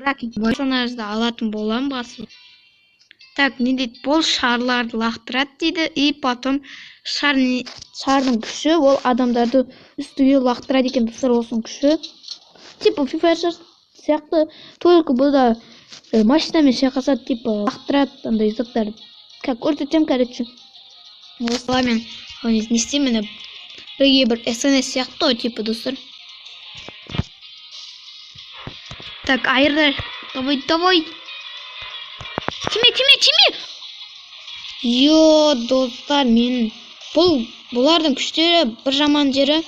персонажды алатын болам басып. Так, не дейді? Бұл шарларды лақтырады дейді. И потом шардың күші ол адамдарды үстіге лақтырады екен, достар, осының күші. Типа FIFA сияқты, только бұл да машинамен шайқасады, типа лақтырады андай заттарды. Как көрсетем, короче. Осылармен не істеймін, бірге бір СНС сияқты, типа, достар. Так, айырдар. Давай. Тиме. Йо, достар, мен бұлардың күштері бір жаман жері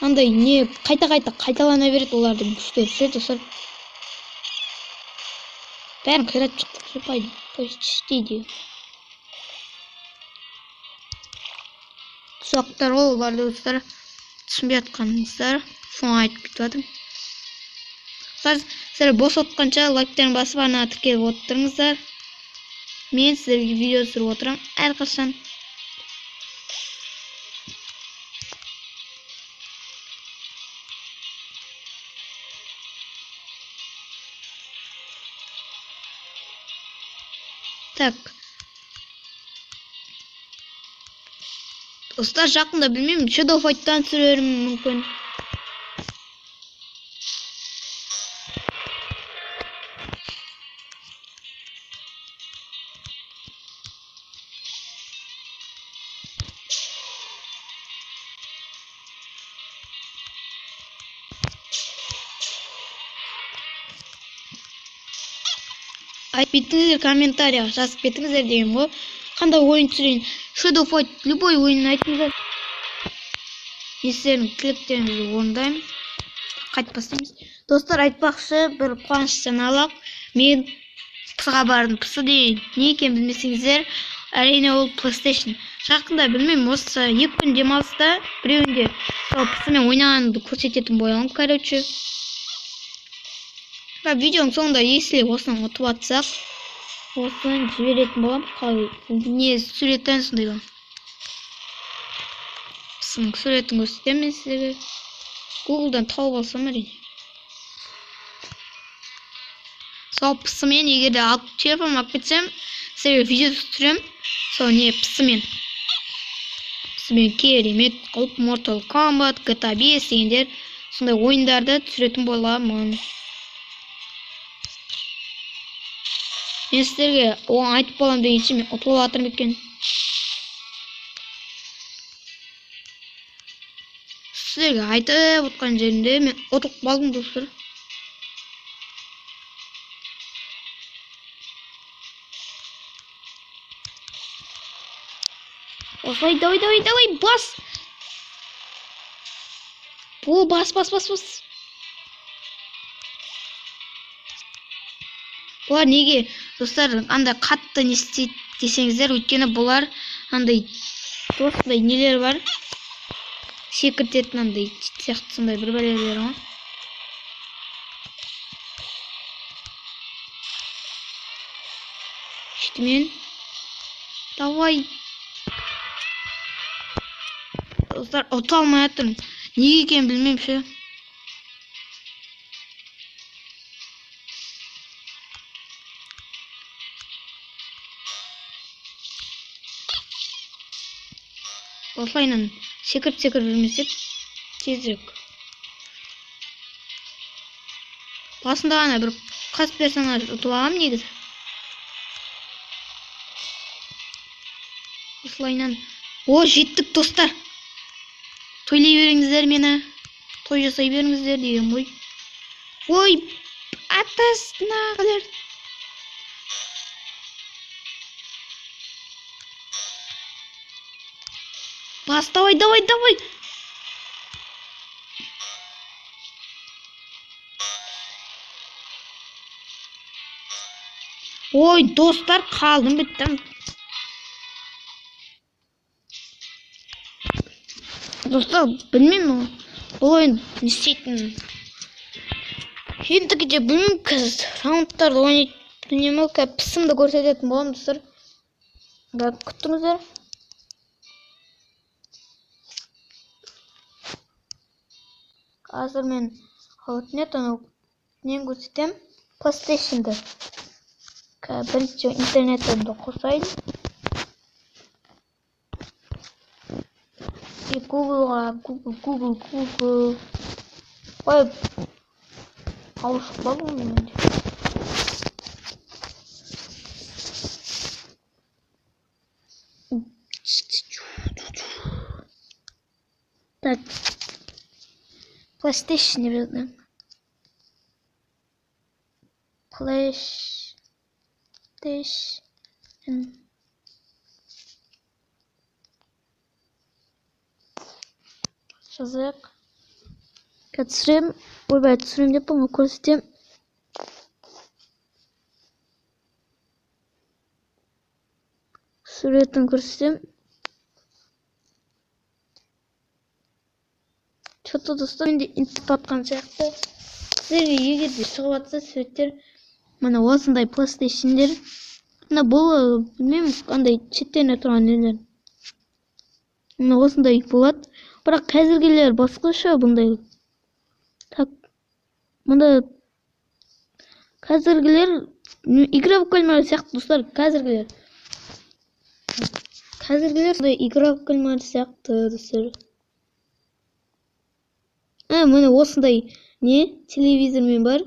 андай не қайталана береді олардың күштері, ше, достар. Бәрін қиратып шықтық, почти де. Сұрақтар оларды, достар, түсінбей жатқаныңыздар, соны айтып кетіп жатырмын. Сіздер бос отқанша лайктарын басып ана тіркеліп отырыңыздар. Мен сіздерге видео түсіріп отырам әрқашан. Так. Достар, жақында білмеймін, Shadow Fight-тан түсірерім мүмкін. Айтып кетіңіздер, комментария жазып кетіңіздер деген ғой. Қандай ойын түсірейін? Shadow Fight, любой ойын айтыңыздар. Сіздердің тілектеріңізді орындаймын. Қайтып бастаймыз. Достар, айтпақшы, бір қуаныш жаңалық. Мен пысыға бардым. Пысы деген не екенін білмесеңіздер, әрине ол PlayStation. Жақында білмеймін, осы 2 күн демалыста біреуінде сол пысымен ойнағанымды көрсететін боламын, короче. Видеоның соңында если осыны ұтып атсақ, осыны жіберетін болам. Не суреттен сондайға. Пысының суретін көрсетемін сіздерге. Google'дан тауып алсам әрине. Сол пысымен егерде телефон алып кетсем, сіздерге видео түсірем. Сол не пысымен. Пысымен керемет қылып Mortal Kombat, GTA 5 дегендер сондай ойындарды түсіретін боламын. Мен сіздерге оған айтып болам дегенше мен ұтылып жатырмын екен. Сіздерге айтып отқан жерінде мен ұтылып қалдым, достар. Осылай, давай, бас! Бас. Бұлар неге, достар, андай қатты не істейді десеңіздер, өйткені бұлар андай осындай нелер бар. Секіртетін андай сияқты сондай бір бәлелер ғой. Шетімен. Давай. Достар, ұта алмай жатырмын. Неге екенін білмеймін ше. Осылайынан секіріп жүрмесек тезірек. Басында ғана бір қас персонаж ұтып алғам негізі. Осылайынан. О, жеттік, достар. Тойлай беріңіздер мені. Той жасай беріңіздер деген ғой. Ой, атасына қалар. Бас, давай. Ой, достар, қалдым, біттім. Достар, білмеймін, бұл ойын не істейтінін. Ендігі де білмеймін, қазір раундтарды ойнайтын пысымды көрсететін болам, достар. Күттіңіздер. Қазір мен өтінет, нен көрсетем. PlayStation'da birinchi internetimde koysaydım. Google. Koyup alışıklar mı bence? Так. PlayStation birazdan. PlayStation. Жазайық. Түсірем. Ойбай түсірем деп оны көрсетем. Суретін көрсетем. Что-то достан енді интернет атқан сияқты. Сіздерге егер де шығып жатса суреттер, мына осындай PlayStation'дер. Мына бұл білмеймін қандай шеттеріне тұрған нелер. Мына осындай болады. Бірақ қазіргілер басқаша бұндай. Так. Мында қазіргілер игра в кальмар сияқты достар, қазіргілер. Қазіргілер сондай игра в кальмар сияқты достар. Міне осындай не телевизормен бар.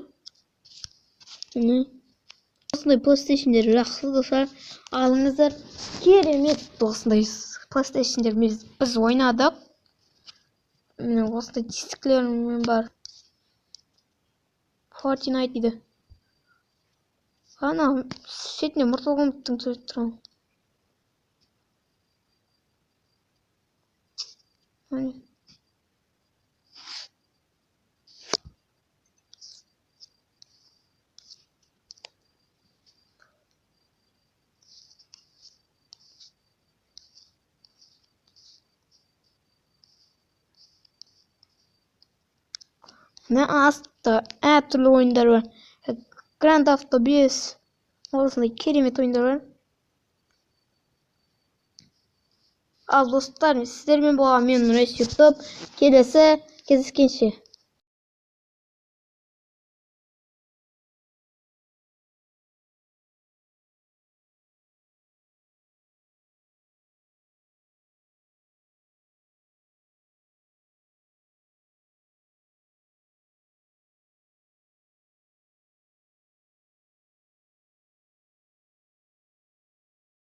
Осындай PlayStation'дер жақсы достар. Алыңыздар. Керемет осындай PlayStation'дер біз ойнадық. Міне осындай дисклермен бар. Fortnite дейді. Ана шетіне мұртылғымыттың сурет тұрған. Ne aslı türlü oyunlar var. Grand Theft Auto 5 arasında keremet oyunlar var. Al dostlar, sizlerмен болған мен Нұреш YouTube. Келесі кездескенше.